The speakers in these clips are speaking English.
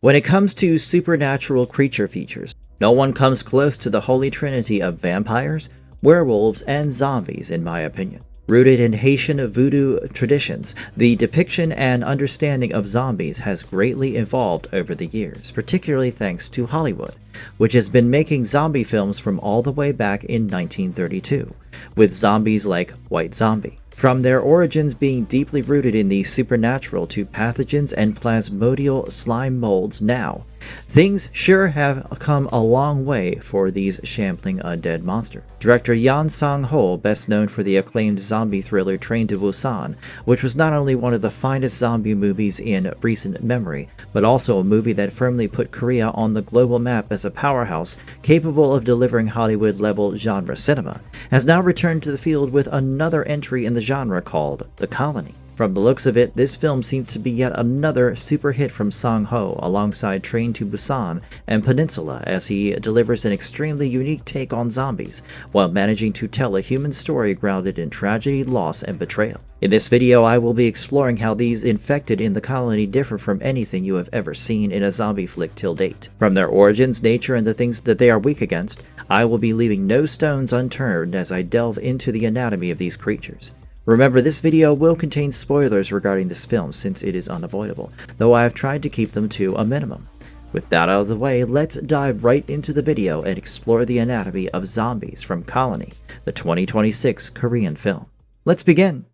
When it comes to supernatural creature features, no one comes close to the holy trinity of vampires, werewolves, and zombies in my opinion. Rooted in Haitian voodoo traditions, the depiction and understanding of zombies has greatly evolved over the years, particularly thanks to Hollywood, which has been making zombie films from all the way back in 1932, with zombies like White Zombie. From their origins being deeply rooted in the supernatural to pathogens and plasmodial slime molds now, things sure have come a long way for these shambling undead monsters. Director Yeon Sang-ho, best known for the acclaimed zombie thriller Train to Busan, which was not only one of the finest zombie movies in recent memory, but also a movie that firmly put Korea on the global map as a powerhouse capable of delivering Hollywood-level genre cinema, has now returned to the field with another entry in the genre called The Colony. From the looks of it, this film seems to be yet another super hit from Sang-ho alongside Train to Busan and Peninsula, as he delivers an extremely unique take on zombies while managing to tell a human story grounded in tragedy, loss, and betrayal. In this video, I will be exploring how these infected in the colony differ from anything you have ever seen in a zombie flick till date. From their origins, nature, and the things that they are weak against, I will be leaving no stones unturned as I delve into the anatomy of these creatures. Remember, this video will contain spoilers regarding this film since it is unavoidable, though I have tried to keep them to a minimum. With that out of the way, let's dive right into the video and explore the anatomy of zombies from Colony, the 2026 Korean film. Let's begin!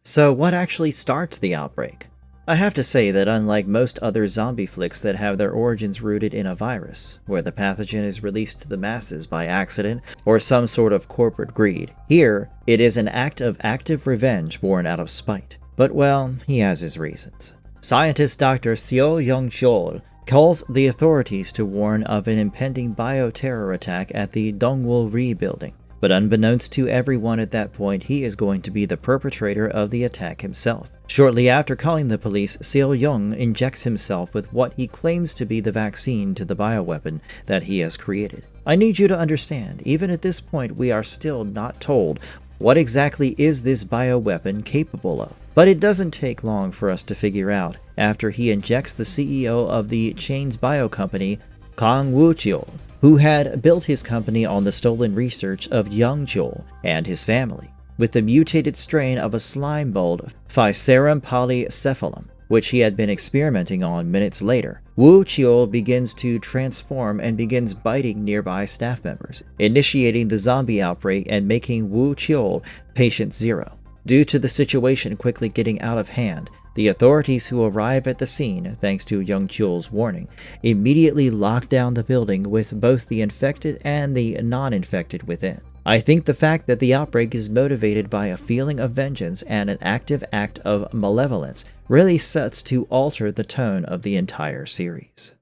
So what actually starts the outbreak? I have to say that unlike most other zombie flicks that have their origins rooted in a virus, where the pathogen is released to the masses by accident or some sort of corporate greed, here it is an act of active revenge born out of spite. But well, he has his reasons. Scientist Dr. Seo Young-chol calls the authorities to warn of an impending bioterror attack at the Dongwol-ri building. But unbeknownst to everyone at that point, he is going to be the perpetrator of the attack himself. Shortly after calling the police, Seo Young injects himself with what he claims to be the vaccine to the bioweapon that he has created. I need you to understand, even at this point we are still not told what exactly is this bioweapon capable of. But it doesn't take long for us to figure out after he injects the CEO of the Chains Bio Company, Kang Woo-cheol, who had built his company on the stolen research of Young-chol and his family, with the mutated strain of a slime mold, Physarum polycephalum, which he had been experimenting on minutes later. Woo-cheol begins to transform and begins biting nearby staff members, initiating the zombie outbreak and making Woo-cheol patient zero. Due to the situation quickly getting out of hand, the authorities who arrive at the scene, thanks to Young-cheol's warning, immediately lock down the building with both the infected and the non-infected within. I think the fact that the outbreak is motivated by a feeling of vengeance and an active act of malevolence really sets to alter the tone of the entire series.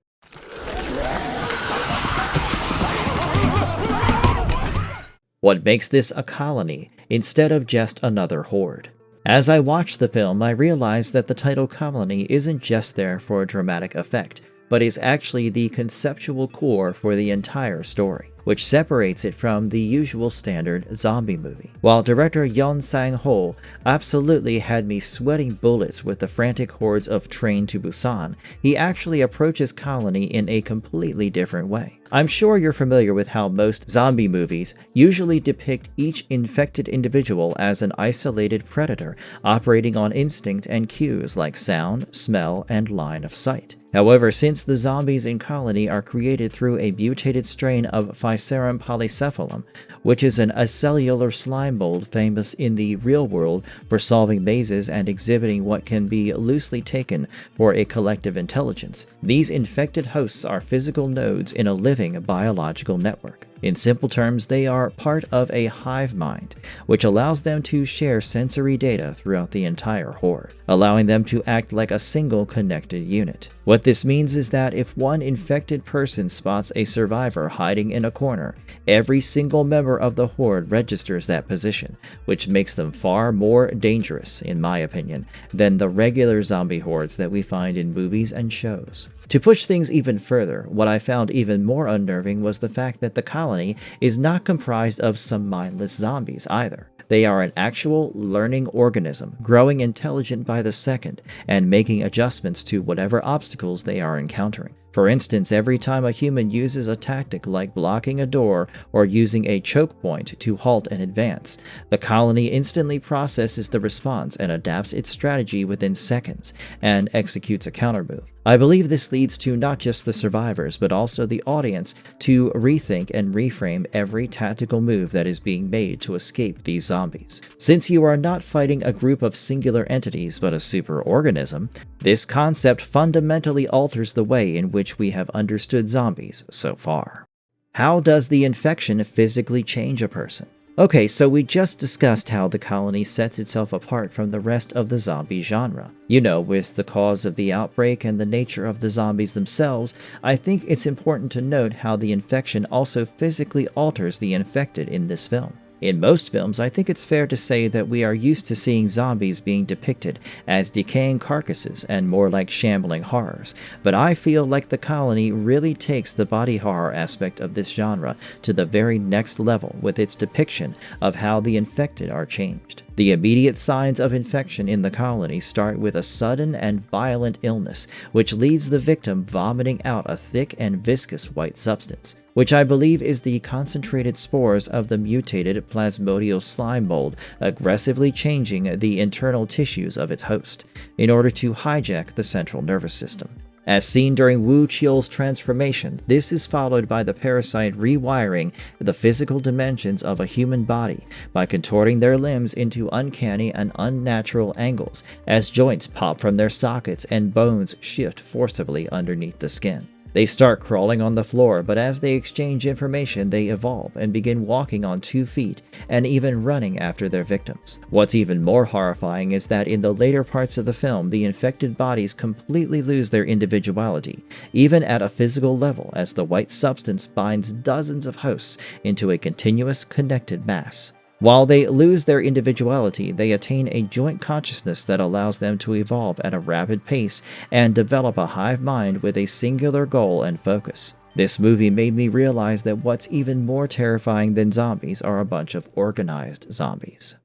What makes this a colony instead of just another horde? As I watched the film, I realized that the title Colony isn't just there for a dramatic effect, but is actually the conceptual core for the entire story, which separates it from the usual standard zombie movie. While director Yeon Sang-ho absolutely had me sweating bullets with the frantic hordes of Train to Busan, he actually approaches Colony in a completely different way. I'm sure you're familiar with how most zombie movies usually depict each infected individual as an isolated predator operating on instinct and cues like sound, smell, and line of sight. However, since the zombies in Colony are created through a mutated strain of Physarum polycephalum, which is an acellular slime mold famous in the real world for solving mazes and exhibiting what can be loosely taken for a collective intelligence, these infected hosts are physical nodes in a living biological network. In simple terms, they are part of a hive mind, which allows them to share sensory data throughout the entire horde, allowing them to act like a single connected unit. What this means is that if one infected person spots a survivor hiding in a corner, every single member of the horde registers that position, which makes them far more dangerous, in my opinion, than the regular zombie hordes that we find in movies and shows. To push things even further, what I found even more unnerving was the fact that the colony is not comprised of some mindless zombies either. They are an actual learning organism, growing intelligent by the second and making adjustments to whatever obstacles they are encountering. For instance, every time a human uses a tactic like blocking a door or using a choke point to halt an advance, the colony instantly processes the response and adapts its strategy within seconds and executes a countermove. I believe this leads to not just the survivors, but also the audience to rethink and reframe every tactical move that is being made to escape these zombies. Since you are not fighting a group of singular entities but a superorganism, this concept fundamentally alters the way in which we have understood zombies so far. How does the infection physically change a person? Okay, so we just discussed how the colony sets itself apart from the rest of the zombie genre. You know, with the cause of the outbreak and the nature of the zombies themselves, I think it's important to note how the infection also physically alters the infected in this film. In most films, I think it's fair to say that we are used to seeing zombies being depicted as decaying carcasses and more like shambling horrors, but I feel like the colony really takes the body horror aspect of this genre to the very next level with its depiction of how the infected are changed. The immediate signs of infection in the colony start with a sudden and violent illness, which leads the victim vomiting out a thick and viscous white substance, which I believe is the concentrated spores of the mutated plasmodial slime mold aggressively changing the internal tissues of its host in order to hijack the central nervous system. As seen during Wu Qiu's transformation, this is followed by the parasite rewiring the physical dimensions of a human body by contorting their limbs into uncanny and unnatural angles as joints pop from their sockets and bones shift forcibly underneath the skin. They start crawling on the floor, but as they exchange information, they evolve and begin walking on 2 feet and even running after their victims. What's even more horrifying is that in the later parts of the film, the infected bodies completely lose their individuality, even at a physical level, as the white substance binds dozens of hosts into a continuous connected mass. While they lose their individuality, they attain a joint consciousness that allows them to evolve at a rapid pace and develop a hive mind with a singular goal and focus. This movie made me realize that what's even more terrifying than zombies are a bunch of organized zombies.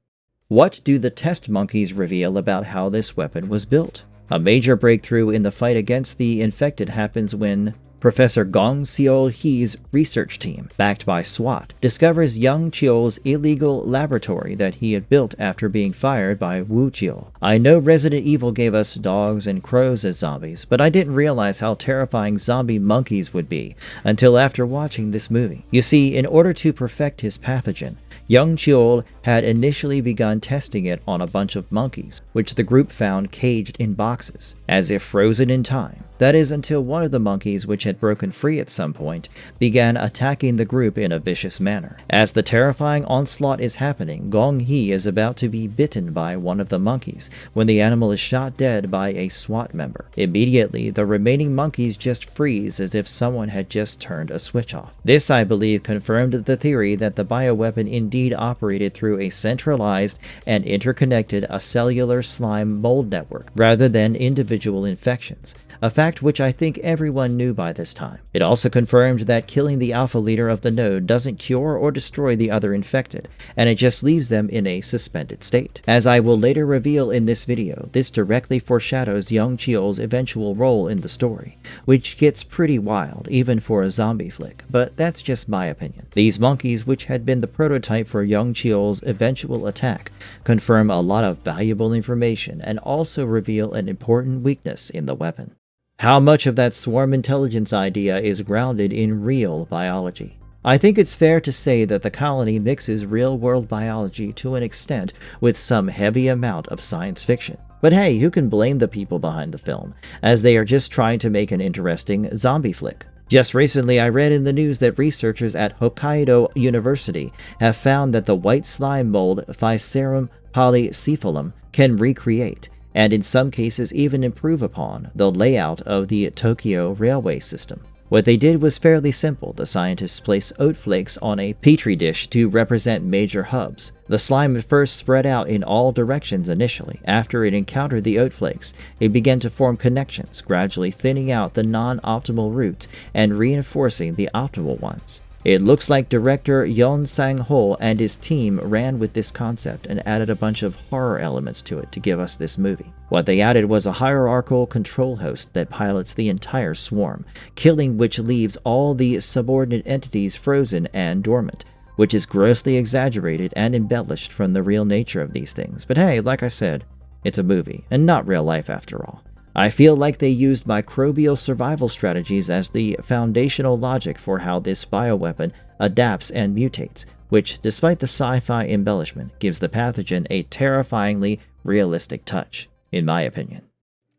What do the test monkeys reveal about how this weapon was built? A major breakthrough in the fight against the infected happens when Professor Gong Seol-hee's research team, backed by SWAT, discovers Yeon Sang-ho's illegal laboratory that he had built after being fired by Wu Qiu. I know Resident Evil gave us dogs and crows as zombies, but I didn't realize how terrifying zombie monkeys would be until after watching this movie. You see, in order to perfect his pathogen, Yeon Sang-ho had initially begun testing it on a bunch of monkeys, which the group found caged in boxes, as if frozen in time. That is, until one of the monkeys, which had broken free at some point, began attacking the group in a vicious manner. As the terrifying onslaught is happening, Gong Hee is about to be bitten by one of the monkeys when the animal is shot dead by a SWAT member. Immediately, the remaining monkeys just freeze as if someone had just turned a switch off. This, I believe, confirmed the theory that the bioweapon indeed operated through a centralized and interconnected acellular slime mold network, rather than individual infections, a fact which I think everyone knew by this time. It also confirmed that killing the alpha leader of the node doesn't cure or destroy the other infected, and it just leaves them in a suspended state. As I will later reveal in this video, this directly foreshadows Yeon Sang-ho's eventual role in the story, which gets pretty wild, even for a zombie flick, but that's just my opinion. These monkeys, which had been the prototype for Yeon Sang-ho's eventual attack, confirm a lot of valuable information and also reveal an important weakness in the weapon. How much of that swarm intelligence idea is grounded in real biology? I think it's fair to say that the colony mixes real-world biology to an extent with some heavy amount of science fiction. But hey, who can blame the people behind the film, as they are just trying to make an interesting zombie flick. Just recently, I read in the news that researchers at Hokkaido University have found that the white slime mold Physarum polycephalum can recreate, and in some cases even improve upon, the layout of the Tokyo railway system. What they did was fairly simple. The scientists placed oat flakes on a petri dish to represent major hubs. The slime at first spread out in all directions initially. After it encountered the oat flakes, it began to form connections, gradually thinning out the non-optimal routes and reinforcing the optimal ones. It looks like director Yeon Sang-ho and his team ran with this concept and added a bunch of horror elements to it to give us this movie. What they added was a hierarchical control host that pilots the entire swarm, killing which leaves all the subordinate entities frozen and dormant, which is grossly exaggerated and embellished from the real nature of these things. But hey, like I said, it's a movie, and not real life after all. I feel like they used microbial survival strategies as the foundational logic for how this bioweapon adapts and mutates, which, despite the sci-fi embellishment, gives the pathogen a terrifyingly realistic touch, in my opinion.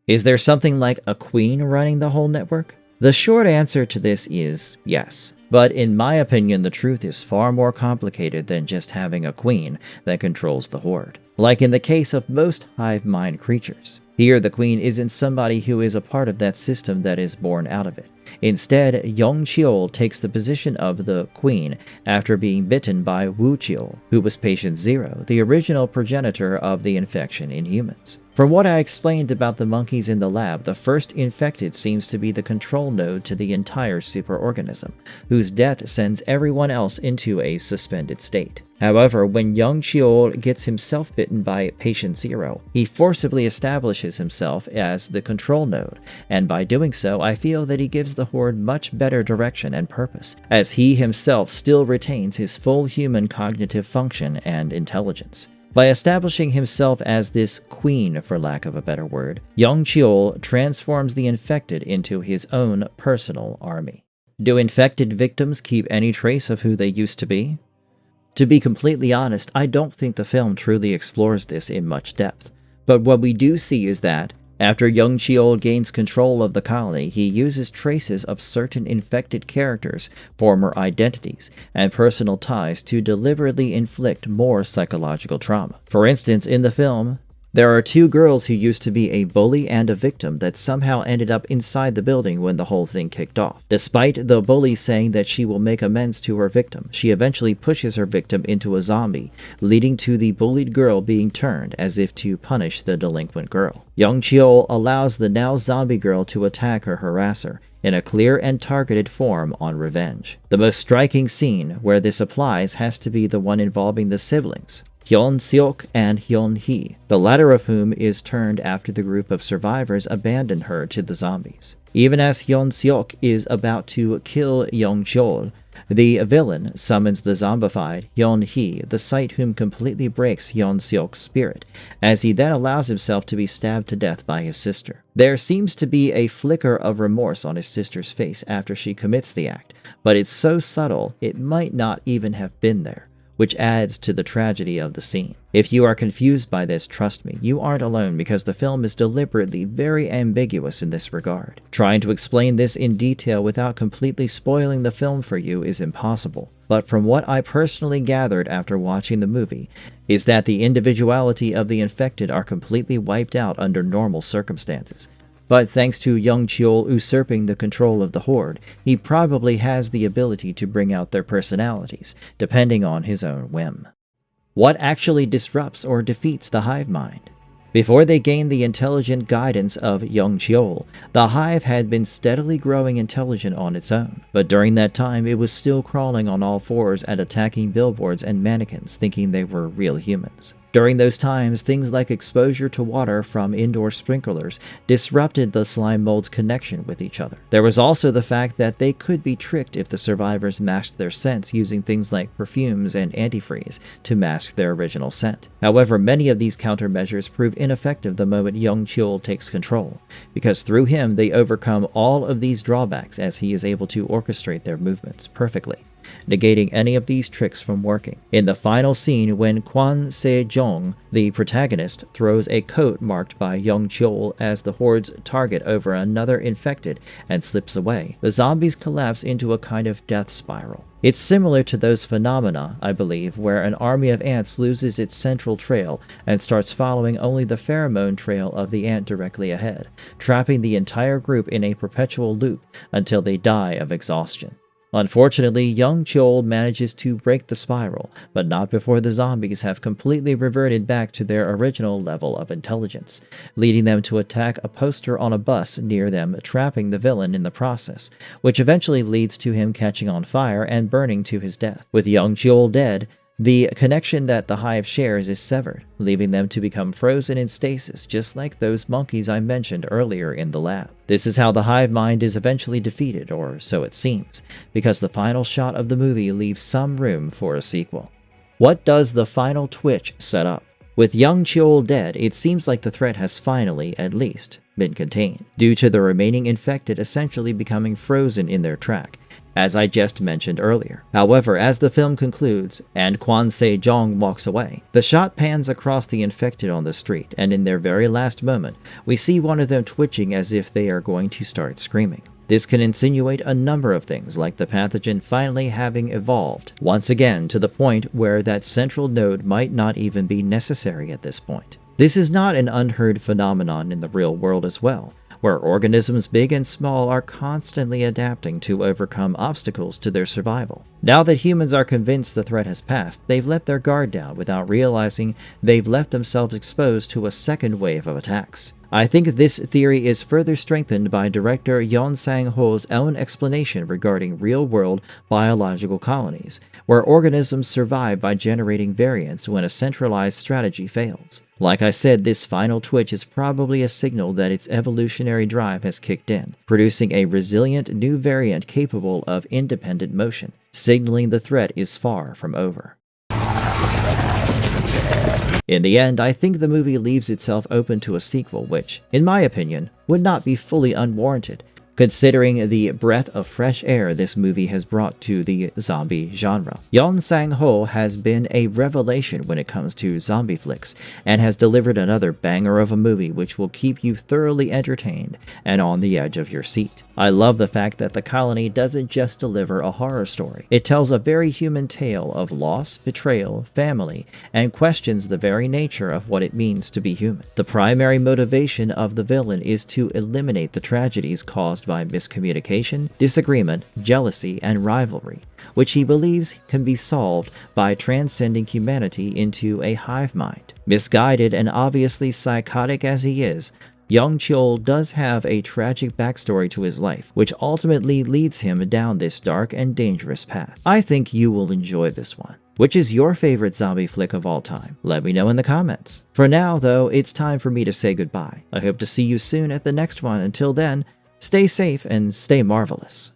Is there something like a queen running the whole network? The short answer to this is yes. But in my opinion, the truth is far more complicated than just having a queen that controls the horde. Like in the case of most hive mind creatures. Here, the queen isn't somebody who is a part of that system that is born out of it. Instead, Yeon Cheol takes the position of the queen after being bitten by Woo Cheol, who was patient 0, the original progenitor of the infection in humans. From what I explained about the monkeys in the lab, the first infected seems to be the control node to the entire superorganism, whose death sends everyone else into a suspended state. However, when Yeon Cheol gets himself bitten by patient 0, he forcibly establishes himself as the control node, and by doing so, I feel that he gives the horde much better direction and purpose, as he himself still retains his full human cognitive function and intelligence. By establishing himself as this queen, for lack of a better word, Yeon Cheol transforms the infected into his own personal army. Do infected victims keep any trace of who they used to be? To be completely honest, I don't think the film truly explores this in much depth, but what we do see is that, after Yeon Cheol gains control of the colony, he uses traces of certain infected characters' former identities and personal ties to deliberately inflict more psychological trauma. For instance, in the film, there are 2 girls who used to be a bully and a victim that somehow ended up inside the building when the whole thing kicked off. Despite the bully saying that she will make amends to her victim, she eventually pushes her victim into a zombie, leading to the bullied girl being turned as if to punish the delinquent girl. Yeon Cheol allows the now zombie girl to attack her harasser in a clear and targeted form on revenge. The most striking scene where this applies has to be the one involving the siblings, Yeon Seok and Yeon Hee, the latter of whom is turned after the group of survivors abandoned her to the zombies. Even as Yeon Seok is about to kill Yeon Cheol, the villain summons the zombified Yeon Hee, the sight whom completely breaks Yeon Seok's spirit, as he then allows himself to be stabbed to death by his sister. There seems to be a flicker of remorse on his sister's face after she commits the act, but it's so subtle it might not even have been there, which adds to the tragedy of the scene. If you are confused by this, trust me, you aren't alone, because the film is deliberately very ambiguous in this regard. Trying to explain this in detail without completely spoiling the film for you is impossible, but from what I personally gathered after watching the movie, is that the individuality of the infected are completely wiped out under normal circumstances. But thanks to Yeon Cheol usurping the control of the horde, he probably has the ability to bring out their personalities, depending on his own whim. What actually disrupts or defeats the hive mind? Before they gained the intelligent guidance of Yeon Cheol, the hive had been steadily growing intelligent on its own, but during that time it was still crawling on all fours and attacking billboards and mannequins thinking they were real humans. During those times, things like exposure to water from indoor sprinklers disrupted the slime mold's connection with each other. There was also the fact that they could be tricked if the survivors masked their scents using things like perfumes and antifreeze to mask their original scent. However, many of these countermeasures prove ineffective the moment Yeon Cheol takes control, because through him they overcome all of these drawbacks as he is able to orchestrate their movements perfectly, negating any of these tricks from working. In the final scene, when Kwon Se-jong, the protagonist, throws a coat marked by Yeon Cheol as the horde's target over another infected and slips away, the zombies collapse into a kind of death spiral. It's similar to those phenomena, I believe, where an army of ants loses its central trail and starts following only the pheromone trail of the ant directly ahead, trapping the entire group in a perpetual loop until they die of exhaustion. Unfortunately, young Chol manages to break the spiral, but not before the zombies have completely reverted back to their original level of intelligence, leading them to attack a poster on a bus near them, trapping the villain in the process, which eventually leads to him catching on fire and burning to his death. With young Chol dead, the connection that the hive shares is severed, leaving them to become frozen in stasis, just like those monkeys I mentioned earlier in the lab. This is how the hive mind is eventually defeated, or so it seems, because the final shot of the movie leaves some room for a sequel. What does the final twitch set up? With young Cheol dead, it seems like the threat has finally, at least, been contained, due to the remaining infected essentially becoming frozen in their track, as I just mentioned earlier. However, as the film concludes, and Kwon Se-jong walks away, the shot pans across the infected on the street, and in their very last moment, we see one of them twitching as if they are going to start screaming. This can insinuate a number of things, like the pathogen finally having evolved, once again to the point where that central node might not even be necessary at this point. This is not an unheard phenomenon in the real world as well, where organisms big and small are constantly adapting to overcome obstacles to their survival. Now that humans are convinced the threat has passed, they've let their guard down without realizing they've left themselves exposed to a second wave of attacks. I think this theory is further strengthened by director Yeon Sang-ho's own explanation regarding real-world biological colonies, where organisms survive by generating variants when a centralized strategy fails. Like I said, this final twitch is probably a signal that its evolutionary drive has kicked in, producing a resilient new variant capable of independent motion, signaling the threat is far from over. In the end, I think the movie leaves itself open to a sequel which, in my opinion, would not be fully unwarranted, considering the breath of fresh air this movie has brought to the zombie genre. Yeon Sang-ho has been a revelation when it comes to zombie flicks, and has delivered another banger of a movie which will keep you thoroughly entertained and on the edge of your seat. I love the fact that The Colony doesn't just deliver a horror story. It tells a very human tale of loss, betrayal, family, and questions the very nature of what it means to be human. The primary motivation of the villain is to eliminate the tragedies caused by miscommunication, disagreement, jealousy, and rivalry, which he believes can be solved by transcending humanity into a hive mind. Misguided and obviously psychotic as he is, Young Cheol does have a tragic backstory to his life, which ultimately leads him down this dark and dangerous path. I think you will enjoy this one. Which is your favorite zombie flick of all time? Let me know in the comments. For now, though, it's time for me to say goodbye. I hope to see you soon at the next one. Until then, stay safe and stay marvelous.